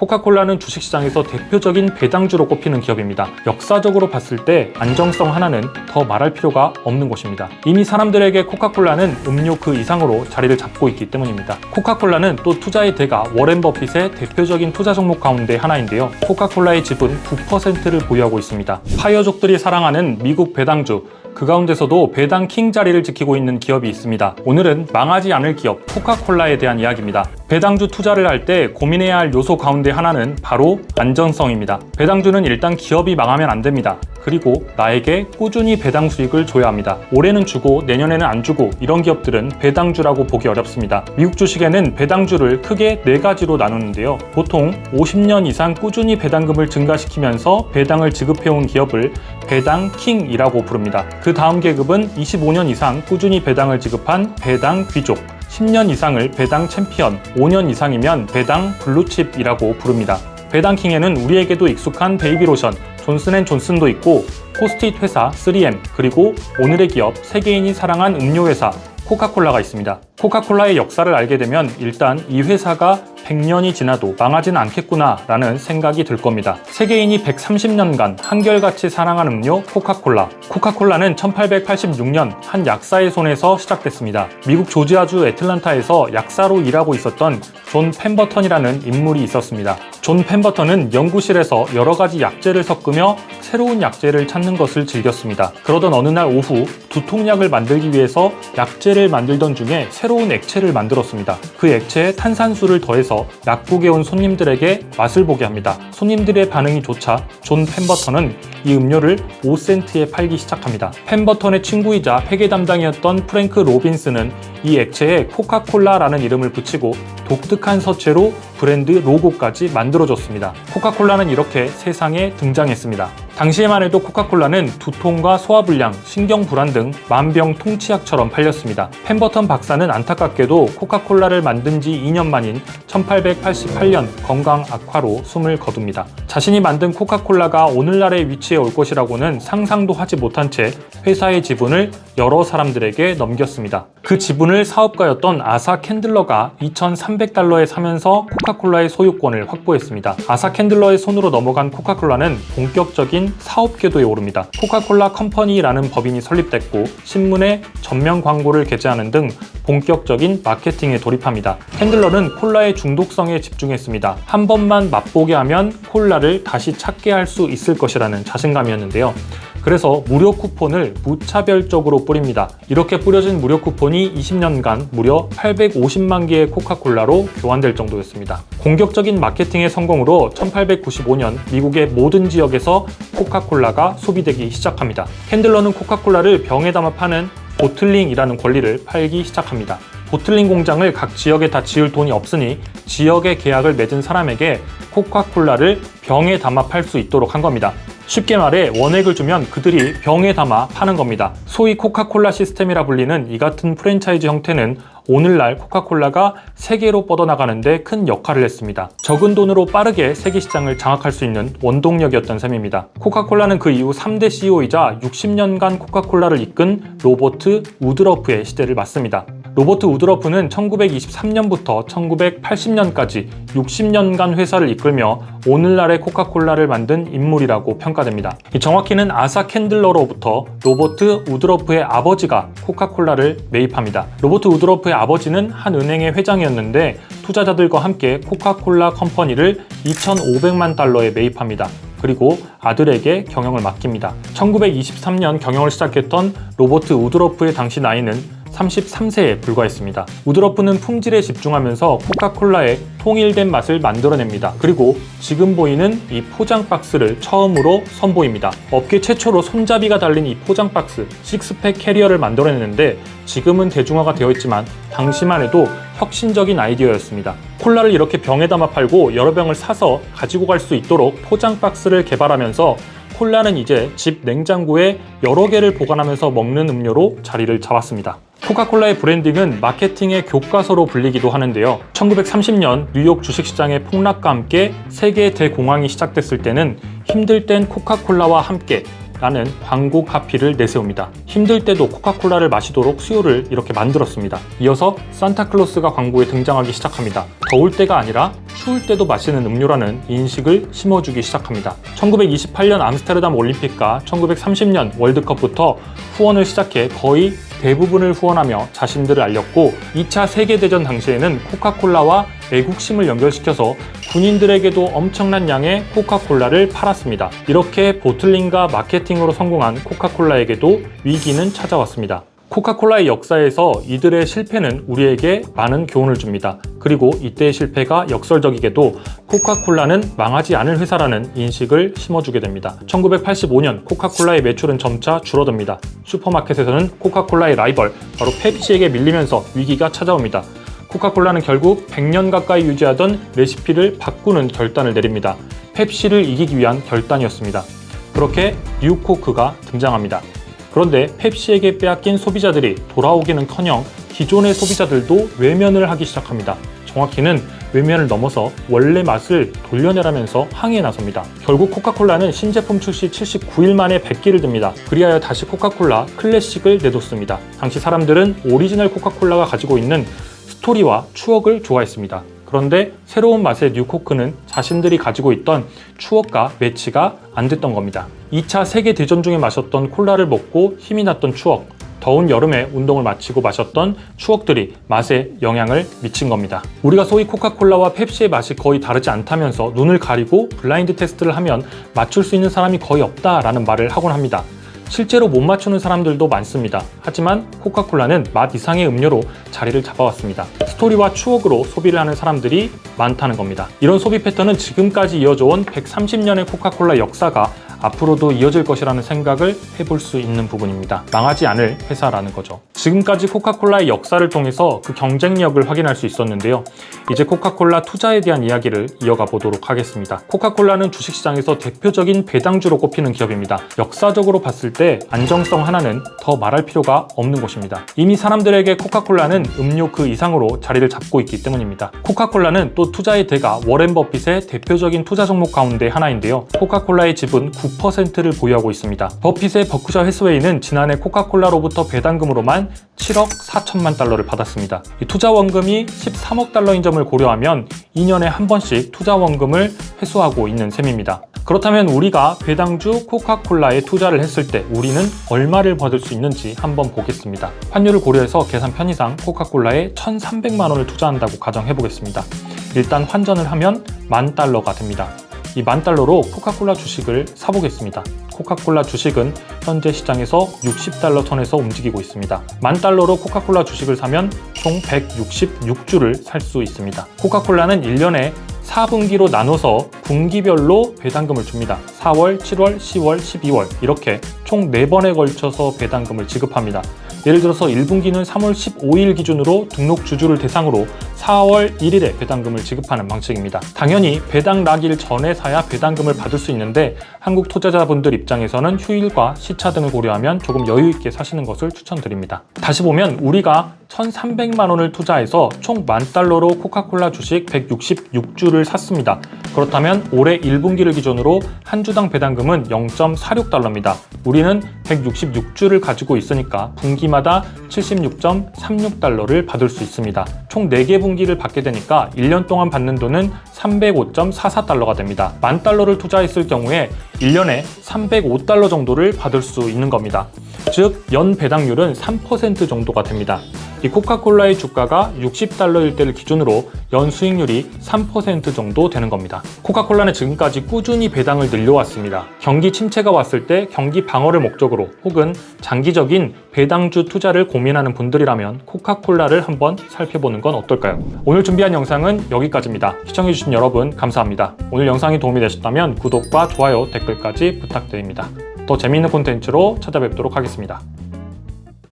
코카콜라는 주식시장에서 대표적인 배당주로 꼽히는 기업입니다. 역사적으로 봤을 때 안정성 하나는 더 말할 필요가 없는 것입니다. 이미 사람들에게 코카콜라는 음료 그 이상으로 자리를 잡고 있기 때문입니다. 코카콜라는 또 투자의 대가 워렌 버핏의 대표적인 투자 종목 가운데 하나인데요. 코카콜라의 지분 9%를 보유하고 있습니다. 파이어족들이 사랑하는 미국 배당주, 그 가운데서도 배당 킹 자리를 지키고 있는 기업이 있습니다. 오늘은 망하지 않을 기업 코카콜라에 대한 이야기입니다. 배당주 투자를 할 때 고민해야 할 요소 가운데 하나는 바로 안전성입니다. 배당주는 일단 기업이 망하면 안 됩니다. 그리고 나에게 꾸준히 배당 수익을 줘야 합니다. 올해는 주고 내년에는 안 주고 이런 기업들은 배당주라고 보기 어렵습니다. 미국 주식에는 배당주를 크게 4가지로 나누는데요. 보통 50년 이상 꾸준히 배당금을 증가시키면서 배당을 지급해온 기업을 배당 킹이라고 부릅니다. 그 다음 계급은 25년 이상 꾸준히 배당을 지급한 배당 귀족, 10년 이상을 배당 챔피언, 5년 이상이면 배당 블루칩이라고 부릅니다. 배당 킹에는 우리에게도 익숙한 베이비로션, 존슨앤존슨도 있고 포스트잇 회사 3M, 그리고 오늘의 기업 세계인이 사랑한 음료 회사 코카콜라가 있습니다. 코카콜라의 역사를 알게 되면 일단 이 회사가 100년이 지나도 망하진 않겠구나 라는 생각이 들 겁니다. 세계인이 130년간 한결같이 사랑한 음료 코카콜라. 코카콜라는 1886년 한 약사의 손에서 시작됐습니다. 미국 조지아주 애틀란타에서 약사로 일하고 있었던 존 펜버턴이라는 인물이 있었습니다. 존 펜버턴은 연구실에서 여러 가지 약재를 섞으며 새로운 약재를 찾는 것을 즐겼습니다. 그러던 어느 날 오후 두통약을 만들기 위해서 약재를 만들던 중에 새로운 액체를 만들었습니다. 그 액체에 탄산수를 더해서 약국에 온 손님들에게 맛을 보게 합니다. 손님들의 반응이 좋자 존 펜버턴은 이 음료를 5센트에 팔기 시작합니다. 펜버턴의 친구이자 회계 담당이었던 프랭크 로빈스는 이 액체에 코카콜라라는 이름을 붙이고 독특한 서체로 브랜드 로고까지 만들어줬습니다. 코카콜라는 이렇게 세상에 등장했습니다. 당시에만 해도 코카콜라는 두통과 소화불량, 신경불안 등 만병통치약처럼 팔렸습니다. 펜버턴 박사는 안타깝게도 코카콜라를 만든 지 2년 만인 1888년 건강 악화로 숨을 거둡니다. 자신이 만든 코카콜라가 오늘날에 위치해 올 것이라고는 상상도 하지 못한 채 회사의 지분을 여러 사람들에게 넘겼습니다. 그 지분을 사업가였던 아사 캔들러가 2,300달러에 사면서 코카콜라의 소유권을 확보했습니다. 아사 캔들러의 손으로 넘어간 코카콜라는 본격적인 사업 궤도에 오릅니다. 코카콜라 컴퍼니라는 법인이 설립됐고 신문에 전면 광고를 게재하는 등 본격적인 마케팅에 돌입합니다. 캔들러는 콜라의 중독성에 집중했습니다. 한 번만 맛보게 하면 콜라를 다시 찾게 할 수 있을 것이라는 자신감이었는데요. 그래서 무료 쿠폰을 무차별적으로 뿌립니다. 이렇게 뿌려진 무료 쿠폰이 20년간 무려 850만 개의 코카콜라로 교환될 정도였습니다. 공격적인 마케팅의 성공으로 1895년 미국의 모든 지역에서 코카콜라가 소비되기 시작합니다. 캔들러는 코카콜라를 병에 담아 파는 보틀링이라는 권리를 팔기 시작합니다. 보틀링 공장을 각 지역에 다 지을 돈이 없으니 지역의 계약을 맺은 사람에게 코카콜라를 병에 담아 팔 수 있도록 한 겁니다. 쉽게 말해 원액을 주면 그들이 병에 담아 파는 겁니다. 소위 코카콜라 시스템이라 불리는 이 같은 프랜차이즈 형태는 오늘날 코카콜라가 세계로 뻗어나가는데 큰 역할을 했습니다. 적은 돈으로 빠르게 세계 시장을 장악할 수 있는 원동력이었던 셈입니다. 코카콜라는 그 이후 3대 CEO이자 60년간 코카콜라를 이끈 로버트 우드러프의 시대를 맞습니다. 로버트 우드러프는 1923년부터 1980년까지 60년간 회사를 이끌며 오늘날의 코카콜라를 만든 인물이라고 평가됩니다. 정확히는 아사 캔들러로부터 로버트 우드러프의 아버지가 코카콜라를 매입합니다. 로버트 우드러프의 아버지는 한 은행의 회장이었는데 투자자들과 함께 코카콜라 컴퍼니를 2,500만 달러에 매입합니다. 그리고 아들에게 경영을 맡깁니다. 1923년 경영을 시작했던 로버트 우드러프의 당시 나이는 33세에 불과했습니다. 우드러프는 품질에 집중하면서 코카콜라의 통일된 맛을 만들어냅니다. 그리고 지금 보이는 이 포장 박스를 처음으로 선보입니다. 업계 최초로 손잡이가 달린 이 포장 박스, 식스팩 캐리어를 만들어냈는데 지금은 대중화가 되어 있지만 당시만 해도 혁신적인 아이디어였습니다. 콜라를 이렇게 병에 담아 팔고 여러 병을 사서 가지고 갈 수 있도록 포장 박스를 개발하면서 콜라는 이제 집 냉장고에 여러 개를 보관하면서 먹는 음료로 자리를 잡았습니다. 코카콜라의 브랜딩은 마케팅의 교과서로 불리기도 하는데요. 1930년 뉴욕 주식시장의 폭락과 함께 세계 대공황이 시작됐을 때는 힘들 땐 코카콜라와 함께 라는 광고 카피를 내세웁니다. 힘들 때도 코카콜라를 마시도록 수요를 이렇게 만들었습니다. 이어서 산타클로스가 광고에 등장하기 시작합니다. 더울 때가 아니라 추울 때도 마시는 음료라는 인식을 심어주기 시작합니다. 1928년 암스테르담 올림픽과 1930년 월드컵부터 후원을 시작해 거의 대부분을 후원하며 자신들을 알렸고 2차 세계대전 당시에는 코카콜라와 애국심을 연결시켜서 군인들에게도 엄청난 양의 코카콜라를 팔았습니다. 이렇게 보틀링과 마케팅으로 성공한 코카콜라에게도 위기는 찾아왔습니다. 코카콜라의 역사에서 이들의 실패는 우리에게 많은 교훈을 줍니다. 그리고 이때의 실패가 역설적이게도 코카콜라는 망하지 않을 회사라는 인식을 심어주게 됩니다. 1985년 코카콜라의 매출은 점차 줄어듭니다. 슈퍼마켓에서는 코카콜라의 라이벌 바로 펩시에게 밀리면서 위기가 찾아옵니다. 코카콜라는 결국 100년 가까이 유지하던 레시피를 바꾸는 결단을 내립니다. 펩시를 이기기 위한 결단이었습니다. 그렇게 뉴코크가 등장합니다. 그런데 펩시에게 빼앗긴 소비자들이 돌아오기는커녕 기존의 소비자들도 외면을 하기 시작합니다. 정확히는 외면을 넘어서 원래 맛을 돌려내라면서 항의에 나섭니다. 결국 코카콜라는 신제품 출시 79일 만에 100기를 듭니다. 그리하여 다시 코카콜라 클래식을 내뒀습니다. 당시 사람들은 오리지널 코카콜라가 가지고 있는 스토리와 추억을 좋아했습니다. 그런데 새로운 맛의 뉴코크는 자신들이 가지고 있던 추억과 매치가 안 됐던 겁니다. 2차 세계대전 중에 마셨던 콜라를 먹고 힘이 났던 추억, 더운 여름에 운동을 마치고 마셨던 추억들이 맛에 영향을 미친 겁니다. 우리가 소위 코카콜라와 펩시의 맛이 거의 다르지 않다면서 눈을 가리고 블라인드 테스트를 하면 맞출 수 있는 사람이 거의 없다라는 말을 하곤 합니다. 실제로 못 맞추는 사람들도 많습니다. 하지만 코카콜라는 맛 이상의 음료로 자리를 잡아왔습니다. 스토리와 추억으로 소비를 하는 사람들이 많다는 겁니다. 이런 소비 패턴은 지금까지 이어져온 130년의 코카콜라 역사가 앞으로도 이어질 것이라는 생각을 해볼 수 있는 부분입니다. 망하지 않을 회사라는 거죠. 지금까지 코카콜라의 역사를 통해서 그 경쟁력을 확인할 수 있었는데요. 이제 코카콜라 투자에 대한 이야기를 이어가 보도록 하겠습니다. 코카콜라는 주식시장에서 대표적인 배당주로 꼽히는 기업입니다. 역사적으로 봤을 때 안정성 하나는 더 말할 필요가 없는 것입니다. 이미 사람들에게 코카콜라는 음료 그 이상으로 자리를 잡고 있기 때문입니다. 코카콜라는 또 투자의 대가 워렌 버핏의 대표적인 투자 종목 가운데 하나인데요. 코카콜라의 지분 9%를 보유하고 있습니다. 버핏의 버크셔 해스웨이는 지난해 코카콜라로부터 배당금으로만 7억 4천만 달러를 받았습니다. 이 투자 원금이 13억 달러인 점을 고려하면 2년에 한 번씩 투자 원금을 회수하고 있는 셈입니다. 그렇다면 우리가 배당주 코카콜라에 투자를 했을 때 우리는 얼마를 받을 수 있는지 한번 보겠습니다. 환율을 고려해서 계산 편의상 코카콜라에 1,300만 원을 투자한다고 가정해 보겠습니다. 일단 환전을 하면 10,000달러가 됩니다. 이 10,000달러로 코카콜라 주식을 사보겠습니다. 코카콜라 주식은 현재 시장에서 60달러 선에서 움직이고 있습니다. 10,000달러로 코카콜라 주식을 사면 총 166주를 살 수 있습니다. 코카콜라는 1년에 4분기로 나눠서 분기별로 배당금을 줍니다. 4월, 7월, 10월, 12월 이렇게 총 4번에 걸쳐서 배당금을 지급합니다. 예를 들어서 1분기는 3월 15일 기준으로 등록 주주를 대상으로 4월 1일에 배당금을 지급하는 방식입니다. 당연히 배당 나길 전에 사야 배당금을 받을 수 있는데 한국 투자자분들 입장에서는 휴일과 시차 등을 고려하면 조금 여유 있게 사시는 것을 추천드립니다. 다시 보면 우리가 1,300만 원을 투자해서 총 10,000달러로 코카콜라 주식 166주를 샀습니다. 그렇다면 올해 1분기를 기준으로 한 주당 배당금은 0.46달러입니다. 우리는 166주를 가지고 있으니까 분기마다 76.36달러를 받을 수 있습니다. 총 4개 분기를 받게 되니까 1년 동안 받는 돈은 305.44달러가 됩니다. 10,000달러를 투자했을 경우에 1년에 305달러 정도를 받을 수 있는 겁니다. 즉, 연 배당률은 3% 정도가 됩니다. 이 코카콜라의 주가가 60달러일 때를 기준으로 연 수익률이 3% 정도 되는 겁니다. 코카콜라는 지금까지 꾸준히 배당을 늘려왔습니다. 경기 침체가 왔을 때 경기 방어를 목적으로 혹은 장기적인 배당주 투자를 고민하는 분들이라면 코카콜라를 한번 살펴보는 건 어떨까요? 오늘 준비한 영상은 여기까지입니다. 시청해주신 여러분 감사합니다. 오늘 영상이 도움이 되셨다면 구독과 좋아요, 댓글까지 부탁드립니다. 더 재미있는 콘텐츠로 찾아뵙도록 하겠습니다.